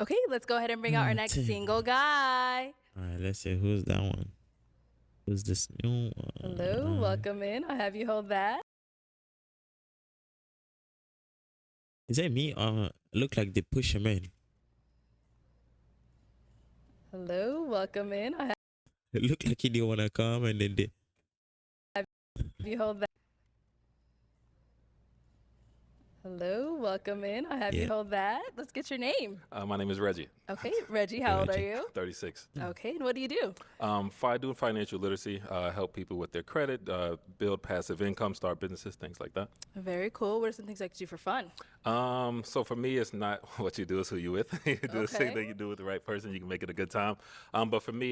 Okay, let's go ahead and bring out our next single guy. All right, let's see who's that one. Who's this new one? Hello, welcome in. I'll have you hold that. Is that me? Look like they push him in. Hello, welcome in. I'll have It looked like he didn't want to come, and then they. you hold that. Hello, welcome in. I'll have you hold that. Let's get your name. My name is Reggie. Okay, Reggie, how old are you? 36. Okay, and what do you do? Doing financial literacy, help people with their credit, build passive income, start businesses, things like that. Very cool. What are some things I could do for fun? So for me, it's not what you do, it's who you with. You do the same thing you do with the right person, you can make it a good time. But for me,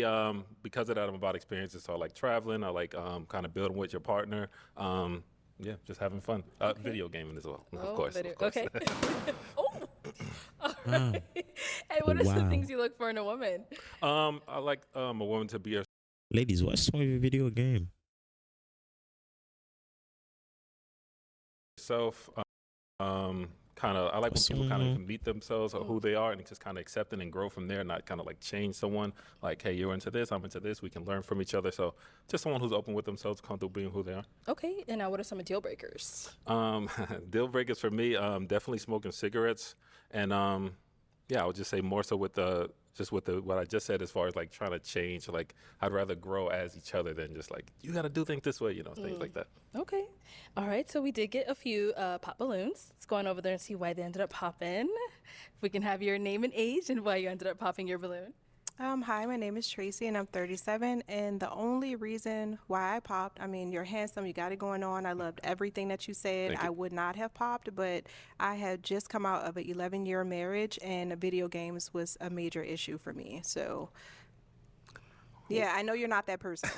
because of that, I'm about experiences. So I like traveling. I like kind of building with your partner. Yeah, just having fun. Video gaming as well, of course. Okay. Oh, all right. Hey, what are some things you look for in a woman? I like a woman to be Ladies, what's wrong with your video game? herself. I like when people kind of can meet themselves or who they are and just kind of accept it and grow from there, not kind of like change someone. Like, hey, you're into this, I'm into this. We can learn from each other. So just someone who's open with themselves, comfortable being who they are. Okay, and now what are some deal breakers? Deal breakers for me, definitely smoking cigarettes. And I would just say more so with what I just said as far as like trying to change. Like, I'd rather grow as each other than just like, you got to do things this way, things like that. Okay. All right, so we did get a few pop balloons. Let's go on over there and see why they ended up popping. If we can have your name and age and why you ended up popping your balloon. Hi, my name is Tracy and I'm 37. And the only reason why I popped, I mean, you're handsome, you got it going on. I loved everything that you said. I would not have popped, but I had just come out of an 11-year marriage and video games was a major issue for me. So yeah, I know you're not that person.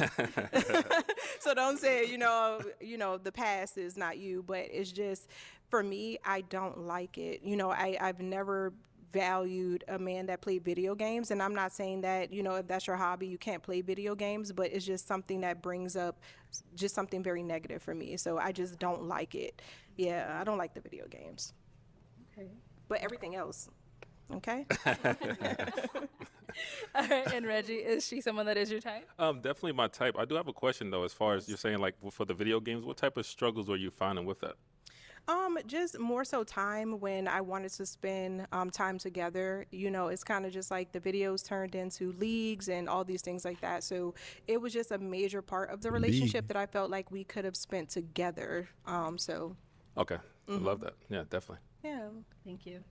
So don't say, the past is not you, but it's just, for me, I don't like it. I've never valued a man that played video games, and I'm not saying that, if that's your hobby, you can't play video games, but it's just something that brings up just something very negative for me. So I just don't like it. Yeah, I don't like the video games. Okay. But everything else, okay? All right, and Reggie, is she someone that is your type? Definitely my type. I do have a question though, as far as you're saying, like for the video games, what type of struggles were you finding with that? Just more so time when I wanted to spend time together. It's kind of just like the videos turned into leagues and all these things like that. So it was just a major part of the relationship that I felt like we could have spent together. Okay, I love that. Yeah, definitely. Yeah. Thank you.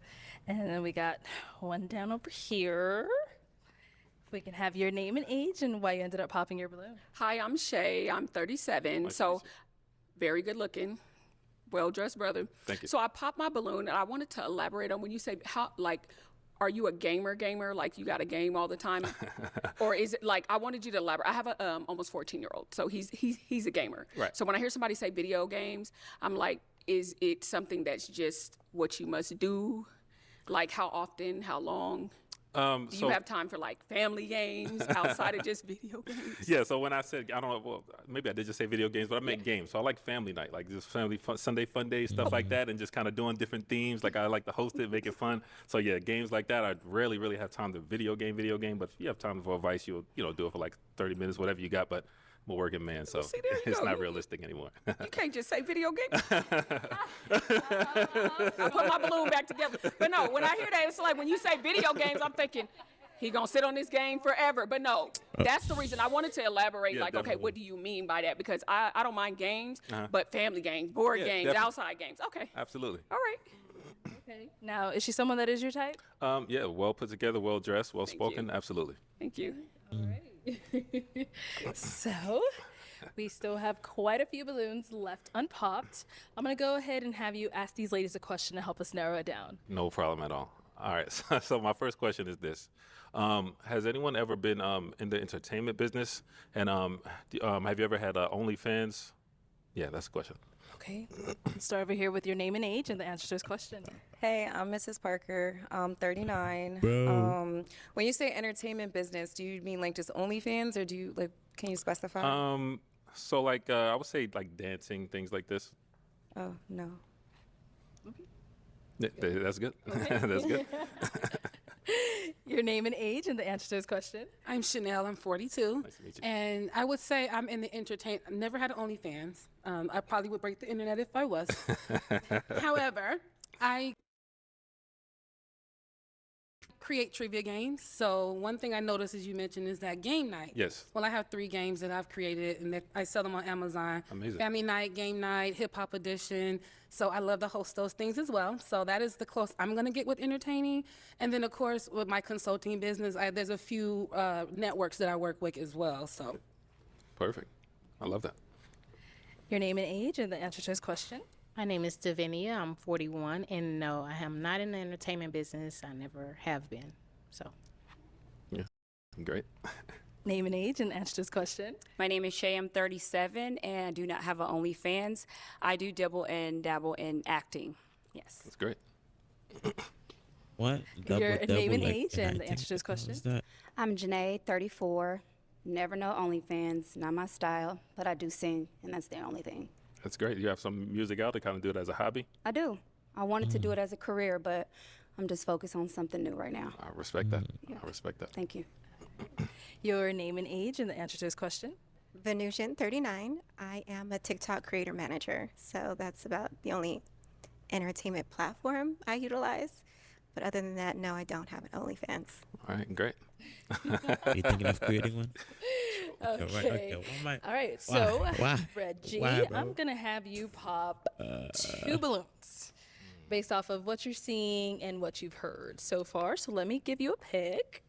And then we got one down over here. If we can have your name and age and why you ended up popping your balloon. Hi, I'm Shay. I'm 37. So very good looking. Well-dressed brother. Thank you. So I popped my balloon, and I wanted to elaborate on when you say are you a gamer? Like you got a game all the time, or is it like I wanted you to elaborate? I have a almost 14-year-old, so he's a gamer. Right. So when I hear somebody say video games, I'm like, is it something that's just what you must do? Like how often? How long? Do you have time for like family games outside of just video games? Yeah, so when I said, I don't know, well, maybe I did just say video games, but I meant games. So I like family night, like just family fun, Sunday fun days, stuff like that, and just kind of doing different themes. Like I like to host it, make it fun. So yeah, games like that, I rarely really have time to video game, but if you have time for advice, you'll do it for like 30 minutes, whatever you got, but I'm a working man, so it's not realistic anymore. You can't just say video games. I put my balloon back together. But no, when I hear that, it's like when you say video games, I'm thinking, he gonna sit on this game forever. But no, that's the reason I wanted to elaborate. Yeah, okay, what do you mean by that? Because I don't mind games, but family games, board games, definitely. outside games. Okay. Absolutely. All right. Okay. Now, is she someone that is your type? Yeah, well put together, well dressed, well spoken. Absolutely. Thank you. All right. So, we still have quite a few balloons left unpopped. I'm going to go ahead and have you ask these ladies a question to help us narrow it down. No problem at all. All right. So my first question is this. Has anyone ever been in the entertainment business? And have you ever had OnlyFans? Yeah, that's the question. Okay. Let's start over here with your name and age and the answer to this question. Hey, I'm Mrs. Parker. I'm 39. Bro. When you say entertainment business, do you mean like just OnlyFans, or do you can you specify? So like I would say like dancing, things like this. Oh, no. Yeah, that's good. Okay. That's good. Your name and age and the answer to this question. I'm Chanel. I'm 42. Nice to meet you. And I would say I'm in the never had OnlyFans. I probably would break the internet if I was. However, I create trivia games. So one thing I noticed, as you mentioned, is that game night. Yes. Well, I have 3 games that I've created, and I sell them on Amazon. Amazing. Family night, game night, hip hop edition. So I love to host those things as well. So that is the close I'm going to get with entertaining. And then, of course, with my consulting business, there's a few networks that I work with as well. So Perfect. I love that. Your name and age and the answer to this question. My name is Davinia. I'm 41, and no, I am not in the entertainment business. I never have been. So, Yeah. Great. Name and age and answer to this question. My name is Shay. I'm 37 and I do not have an OnlyFans. I do dabble in acting. Yes. That's great. What? Your name and like, age and the acting? answer to this question. What's that? I'm Janae, 34. Never know OnlyFans, not my style, but I do sing, and that's the only thing. That's great. You have some music out to kind of do it as a hobby? I do. I wanted to do it as a career, but I'm just focused on something new right now. I respect that. I respect that. Thank you. Your name and age and the answer to this question. Venusian, 39. I am a TikTok creator manager, so that's about the only entertainment platform I utilize. But other than that, no, I don't have an OnlyFans. All right, great. You thinking of creating one? Okay. Why? All right. So, Why? Reggie, Why, bro? I'm going to have you pop 2 balloons based off of what you're seeing and what you've heard so far. So let me give you a pick.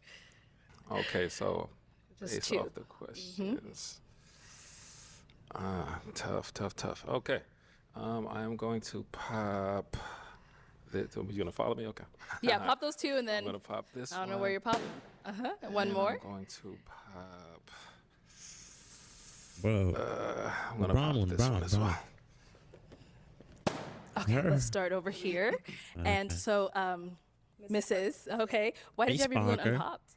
Okay, so Just based 2. off the questions. Tough. Okay. I am going to pop this. You're going to follow me? Okay. Yeah, pop those 2 and I'm then going to pop this I don't know one. where you're popping. One and more. I'm going to pop. Bro. I'm going to pop this one as well. Okay, let's start over here. And so, Mrs. Okay, why did you have your balloon Parker. unpopped?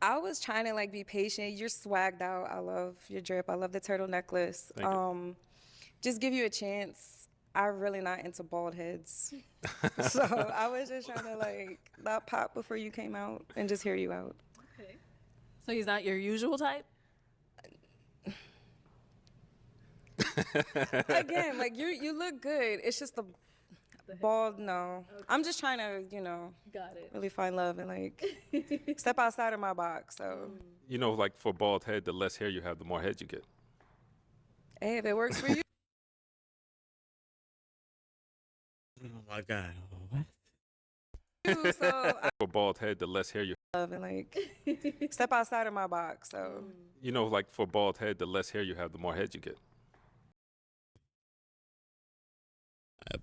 I was trying to like be patient. You're swagged out. I love your drip. I love the turtle necklace. Thank you. Just give you a chance. I'm really not into bald heads. So I was just trying to like not pop before you came out and just hear you out. Okay. So he's not your usual type? Again, like you look good. It's just the bald, no. Okay. I'm just trying to, Got it. really find love and like step outside of my box. So You know, like for bald head, the less hair you have, the more head you get. hey, if it works for you. Oh my God. What? So I For bald head, the less hair you love and like step outside of my box. So You know, like for bald head, the less hair you have, the more head you get.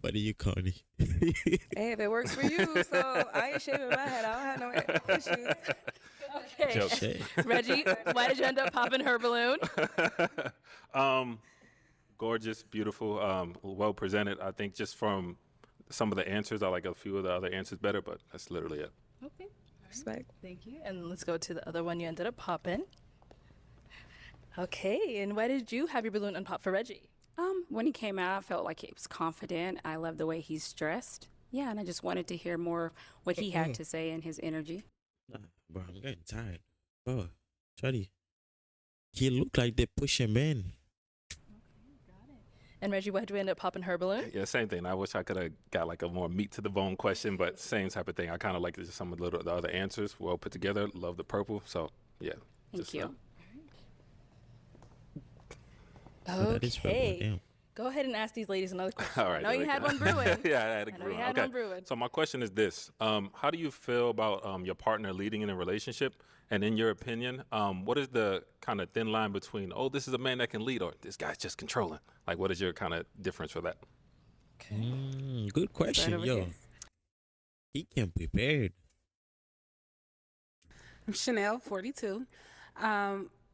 Buddy, you corny. hey, if it works for you, so I ain't shaving my head. I don't have no issues. Okay. Joke. Shit. Reggie, why did you end up popping her balloon? Gorgeous, beautiful, well presented. I think just from some of the answers, I like a few of the other answers better, but that's literally it. Okay. Respect. Thank you. And let's go to the other one you ended up popping. Okay. And why did you have your balloon unpop for Reggie? When he came out, I felt like he was confident. I love the way he's dressed. Yeah, and I just wanted to hear more what he had to say and his energy. Bro, I'm getting tired. Bro, Shorty, he look like they push him in. And Reggie, why did you end up popping her balloon? Yeah, same thing. I wish I could have got like a more meat to the bone question, but same type of thing. I kind of like just some of the other answers, well put together. Love the purple. So, yeah. Thank you. That is purple, Okay. damn. Go ahead and ask these ladies another question. All right. I know there you we had go. one brewing. Yeah, I had a I know brewing. you had Okay. one brewing. So my question is this: how do you feel about your partner leading in a relationship? And in your opinion, what is the kind of thin line between, oh, this is a man that can lead, or this guy's just controlling? Like, what is your kind of difference for that? Good question, over yo. here. He came prepared. I'm Chanel, 42.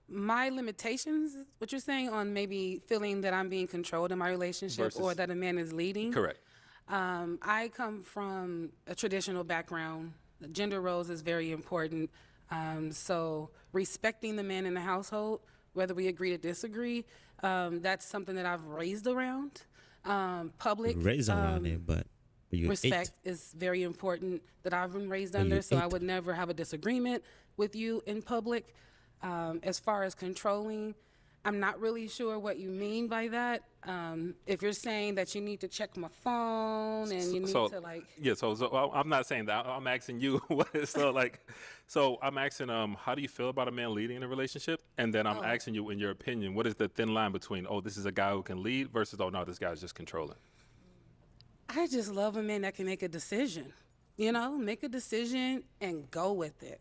My limitations, what you're saying on maybe feeling that I'm being controlled in my relationship or Versus- that a man is leading. Correct. I come from a traditional background. The gender roles is very important. So respecting the man in the household, whether we agree to disagree, that's something that I've raised around. Public. Raised around it, but Respect is very important that I've been raised under, so I would never have a disagreement with you in public. As far as controlling, I'm not really sure what you mean by that. If you're saying that you need to check my phone and you need to like... Yeah, so I'm not saying that. I'm asking you, so I'm asking, how do you feel about a man leading in a relationship? And then I'm asking you, in your opinion, what is the thin line between, oh, this is a guy who can lead versus, oh, no, this guy's just controlling? I just love a man that can make a decision, make a decision and go with it.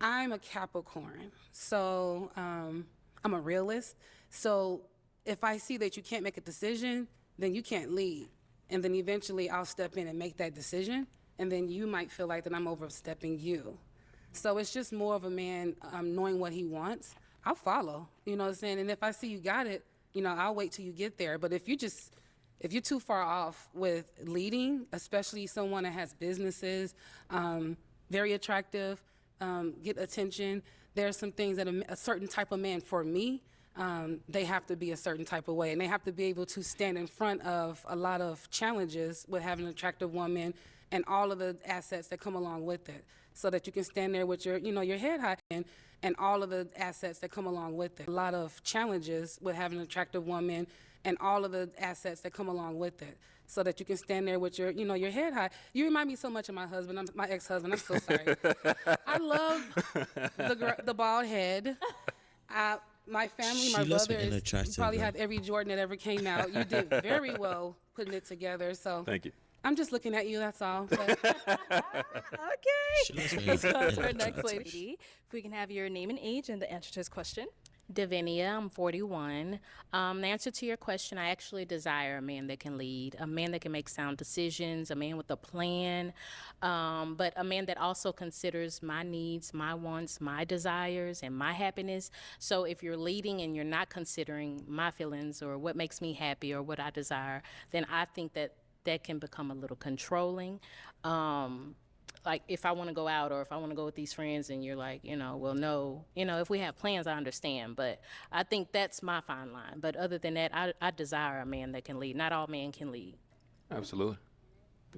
I'm a Capricorn, so I'm a realist. So if I see that you can't make a decision, then you can't lead. And then eventually I'll step in and make that decision. And then you might feel like that I'm overstepping you. So it's just more of a man knowing what he wants. I'll follow, you know what I'm saying? And if I see you got it, I'll wait till you get there. But if you're too far off with leading, especially someone that has businesses, very attractive, get attention, there are some things that a certain type of man, for me, they have to be a certain type of way. And they have to be able to stand in front of a lot of challenges with having an attractive woman and all of the assets that come along with it. So that you can stand there with your, your head high and all of the assets that come along with it. A lot of challenges with having an attractive woman and all of the assets that come along with it, so that you can stand there with your, your head high. You remind me so much of my husband, my ex-husband. I'm so sorry. I love the bald head. My family, my brothers, you probably have every Jordan that ever came out. You did very well putting it together. So thank you. I'm just looking at you, that's all. Okay. Let's go to our next lady. If we can have your name and age and the answer to this question. Davinia, I'm 41. The answer to your question, I actually desire a man that can lead, a man that can make sound decisions, a man with a plan, but a man that also considers my needs, my wants, my desires, and my happiness. So if you're leading and you're not considering my feelings or what makes me happy or what I desire, then I think that can become a little controlling. Like if I want to go out or if I want to go with these friends and you're like, well, no, if we have plans, I understand. But I think that's my fine line. But other than that, I desire a man that can lead. Not all men can lead. Absolutely.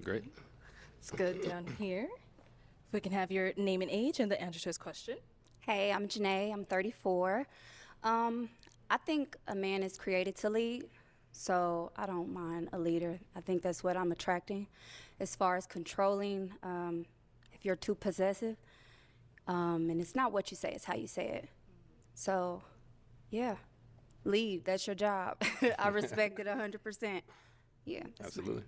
Great. It's good down here. If we can have your name and age and the answer to this question. Hey, I'm Janae. I'm 34. I think a man is created to lead, so I don't mind a leader. I think that's what I'm attracting. As far as controlling, if you're too possessive, and it's not what you say, it's how you say it. So, yeah, lead, that's your job. I respect it 100%. Yeah. Absolutely.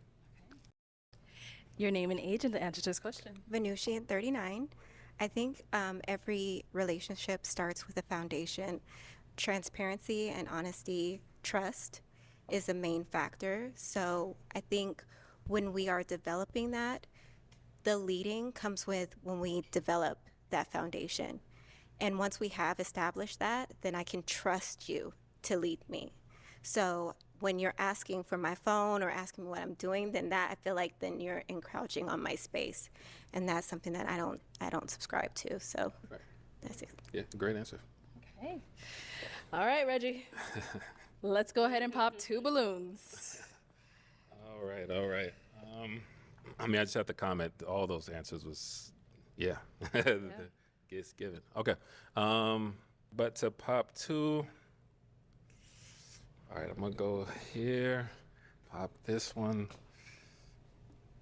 Your name and age and the answer to this question. Venusian, 39. I think every relationship starts with a foundation. Transparency and honesty, trust is the main factor. So I think when we are developing that, the leading comes with when we develop that foundation. And once we have established that, then I can trust you to lead me. So when you're asking for my phone or asking me what I'm doing, then that I feel like then you're encroaching on my space. And that's something that I don't subscribe to. So that's it. Yeah, great answer. Okay. All right, Reggie. Let's go ahead and pop 2 balloons. All right. I just have to comment. All those answers was, gets given. Okay. But to pop 2, all right, I'm going to go here, pop this one.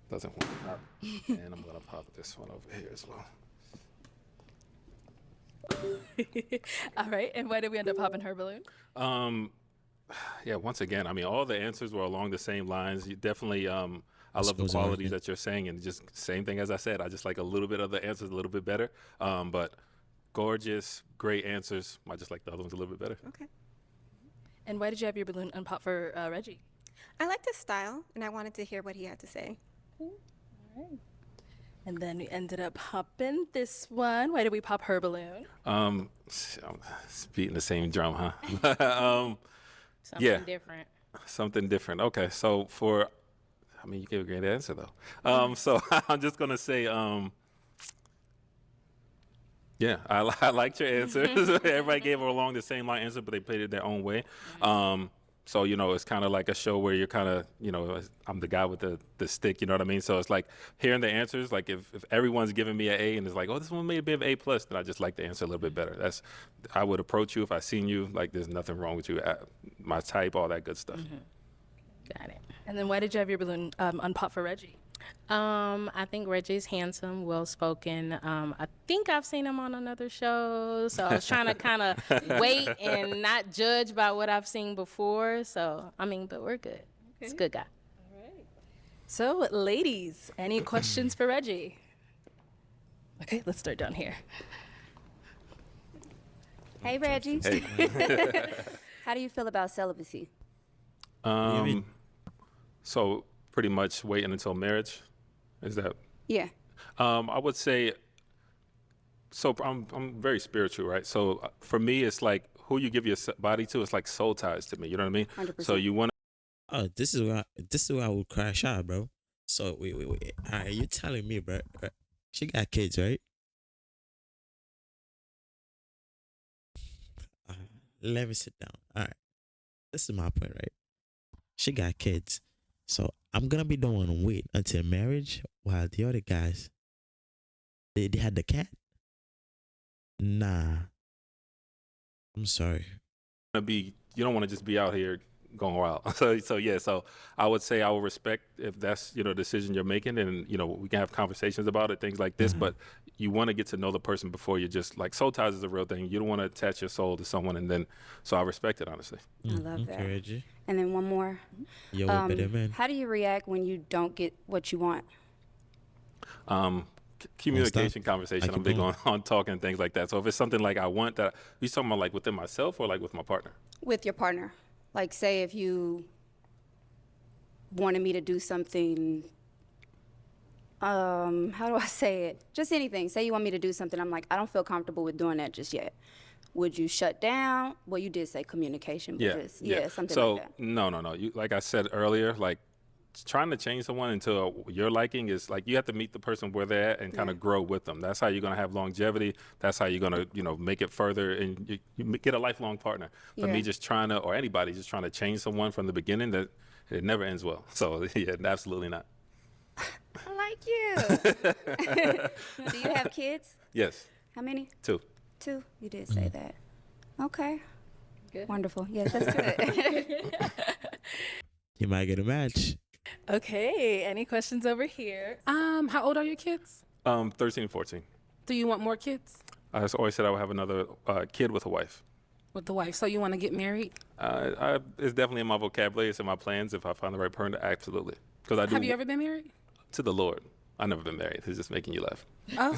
Doesn't want to pop. And I'm going to pop this one over here as well. All right. And why did we end up popping her balloon? Yeah, once again, all the answers were along the same lines. You definitely, I love the qualities that you're saying, and just same thing as I said. I just like a little bit of the answers a little bit better. But gorgeous, great answers. I just like the other ones a little bit better. Okay. And why did you have your balloon unpop for Reggie? I liked his style, and I wanted to hear what he had to say. All right. And then we ended up popping this one. Why did we pop her balloon? It's beating the same drum, huh? Something different. Something different. Okay, so you gave a great answer though. So I'm just gonna say, I liked your answers. Everybody gave along the same line answer, but they played it their own way. So, you know, it's kind of like a show where you're kind of, you know, I'm the guy with the stick, you know what I mean? So it's like hearing the answers, like if everyone's giving me an A and it's like, oh, this one may be an A+, then I just like the answer a little bit better. I would approach you if I seen you, like there's nothing wrong with you, my type, all that good stuff. Got it. And then why did you have your balloon unpop for Reggie? I think Reggie's handsome, well-spoken. I think I've seen him on another show, so I was trying to kind of wait and not judge by what I've seen before. So, I mean, but we're good. He's a good guy. So, ladies, any questions for Reggie? Okay, let's start down here. Hey, Reggie. Hey. How do you feel about celibacy? So pretty much waiting until marriage. Is that? Yeah. I would say, so I'm very spiritual, right? So for me, it's like who you give your body to, it's like soul ties to me. You know what I mean? 100%. So you want to. Oh, this is where I would crash out, bro. So wait. All right, you telling me, bro? She got kids, right? Let me sit down. All right, this is my point, right? She got kids, so I'm gonna be the one to wait until marriage, while the other guys, they had the cat. Nah, I'm sorry. You don't want to just be out here going wild. So I would say I will respect if that's, you know, a decision you're making, and, you know, we can have conversations about it, things like this, but you want to get to know the person before you just, like, soul ties is a real thing. You don't want to attach your soul to someone, and then, so I respect it, honestly. I love that. Reggie. And then one more. Yo, better man. How do you react when you don't get what you want? Communication, conversation. I'm big on talking and things like that. So if it's something like I want that, you talking about like within myself or like with my partner? With your partner. Like, say if you wanted me to do something, how do I say it? Just anything. Say you want me to do something, I'm like, I don't feel comfortable with doing that just yet. Would you shut down? Well, you did say communication, but something like that. No. You, like I said earlier, like trying to change someone into your liking is like you have to meet the person where they're at and kind of grow with them. That's how you're going to have longevity. That's how you're going to, you know, make it further, and you get a lifelong partner. For me, just trying to, or anybody just trying to change someone from the beginning, that it never ends well. So yeah, absolutely not. I like you. Do you have kids? Yes. How many? 2. 2? You did say that. Okay. Good. Wonderful. Yes, that's good. You might get a match. Okay, any questions over here? How old are your kids? 13 and 14. Do you want more kids? I always said I would have another kid with a wife. With the wife. So you want to get married? It's definitely in my vocabulary. It's in my plans. If I find the right person, absolutely. Because I do. Have you ever been married? To the Lord. I've never been married. It's just making you laugh. Oh.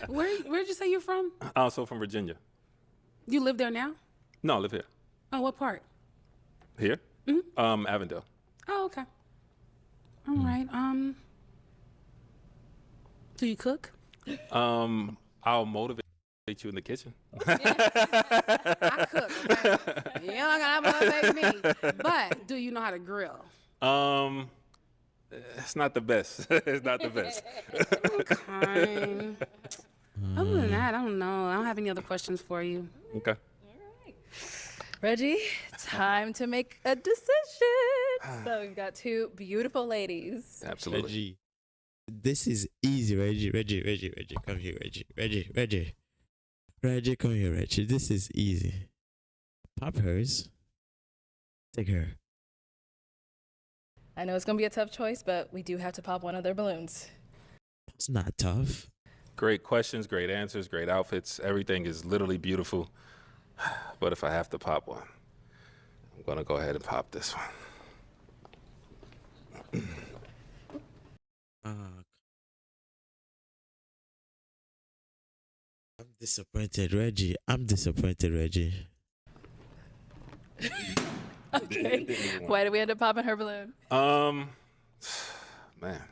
Where'd you say you're from? Also from Virginia. You live there now? No, I live here. Oh, what part? Here? Avondale. Oh, okay. All right. Do you cook? I'll motivate you in the kitchen. I cook. Okay? You're not gonna motivate me. But do you know how to grill? It's not the best. It's not the best. Okay. Other than that, I don't know. I don't have any other questions for you. Okay. Reggie, time to make a decision. So we've got 2 beautiful ladies. Absolutely. Reggie, this is easy, Reggie. Reggie, come here, Reggie, come here, Reggie. This is easy. Pop hers. Take her. I know it's going to be a tough choice, but we do have to pop one of their balloons. It's not tough. Great questions, great answers, great outfits. Everything is literally beautiful. But if I have to pop one, I'm going to go ahead and pop this one. I'm disappointed, Reggie. Okay. Why did we end up popping her balloon? Man.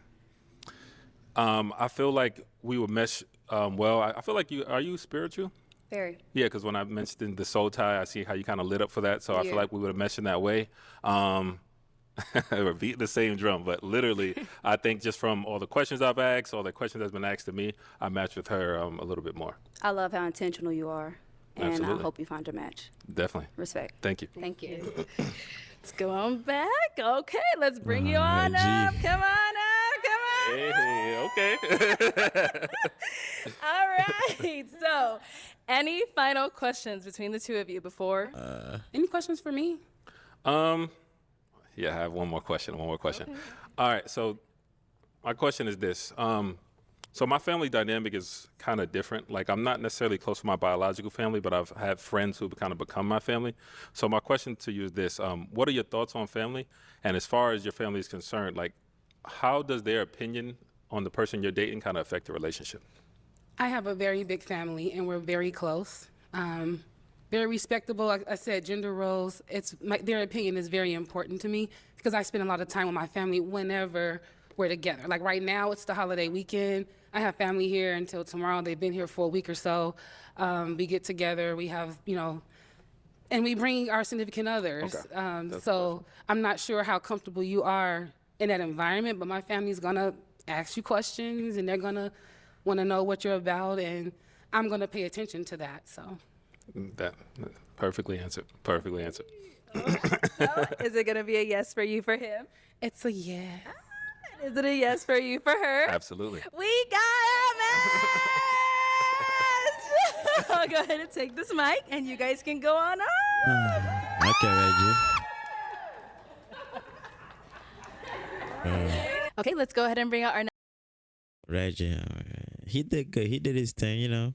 I feel like we would mesh well. I feel like are you spiritual? Very. Yeah, because when I mentioned the soul tie, I see how you kind of lit up for that. So I feel like we would have meshed in that way. We're beating the same drum, but literally, I think just from all the questions I've asked, all the questions that's been asked to me, I match with her a little bit more. I love how intentional you are. And Absolutely. I hope you find your match. Definitely. Respect. Thank you. Thank you. Let's go on back. Okay, let's bring you on Reggie. up. Come on up. Come on. Hey, okay. All right. So, any final questions between the two of you before? Any questions for me? Yeah, I have one more question. Okay. All right. So my question is this. So my family dynamic is kind of different. Like, I'm not necessarily close to my biological family, but I've had friends who kind of become my family. So my question to you is this. What are your thoughts on family? And as far as your family is concerned, like, how does their opinion on the person you're dating kind of affect the relationship? I have a very big family, and we're very close. Very respectable. Like I said, gender roles. Their opinion is very important to me because I spend a lot of time with my family whenever we're together. Like right now, it's the holiday weekend. I have family here until tomorrow. They've been here for a week or so. We get together. We have, and we bring our significant others. Okay. So I'm not sure how comfortable you are in that environment, but my family's gonna ask you questions, and they're gonna want to know what you're about, and I'm gonna pay attention to that. So. That perfectly answered. Perfectly answered. So, is it going to be a yes for you for him? It's a yes. Is it a yes for you for her? Absolutely. We got a match! I'll go ahead and take this mic, and you guys can go on up. Okay, Reggie. Okay, let's go ahead and bring out our Reggie, he did good. He did his thing,